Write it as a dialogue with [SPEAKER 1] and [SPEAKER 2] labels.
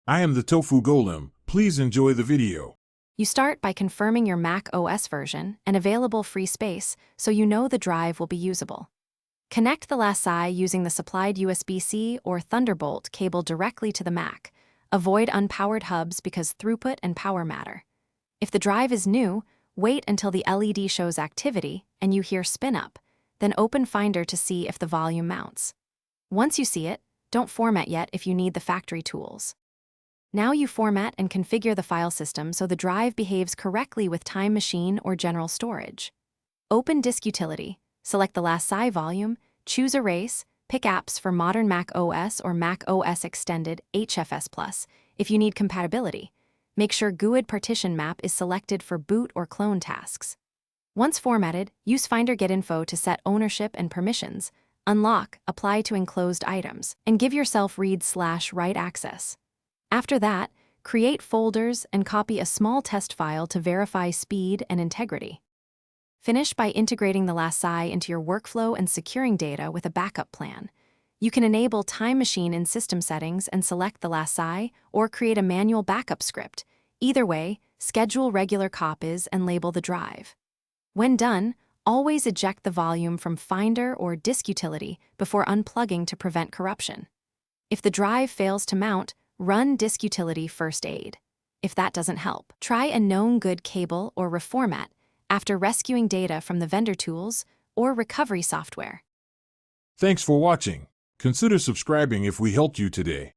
[SPEAKER 1] I am the Tofu Golem. Please enjoy the video.
[SPEAKER 2] You start by confirming your macOS version and available free space so you know the drive will be usable. Connect the Laci using the supplied USB-C or Thunderbolt cable directly to the Mac. Avoid unpowered hubs because throughput and power matter. If the drive is new, wait until the LED shows activity and you hear spin up, then open Finder to see if the volume mounts. Once you see it, don't format yet if you need the factory tools. Now you format and configure the file system so the drive behaves correctly with Time Machine or general storage. Open Disk Utility, select the Laci volume, choose Erase, pick apps for modern Mac OS or Mac OS Extended HFS+. If you need compatibility, make sure GUID partition map is selected for boot or clone tasks. Once formatted, use Finder Get Info to set ownership and permissions, unlock, apply to enclosed items, and give yourself read/write access. After that, create folders and copy a small test file to verify speed and integrity. Finish by integrating the Laci into your workflow and securing data with a backup plan. You can enable Time Machine in system settings and select the Laci or create a manual backup script. Either way, schedule regular copies and label the drive. When done, always eject the volume from Finder or Disk Utility before unplugging to prevent corruption. If the drive fails to mount, run Disk Utility First Aid. If that doesn't help, try a known good cable or reformat after rescuing data from the vendor tools or recovery software.
[SPEAKER 1] Thanks for watching. Consider subscribing if we helped you today.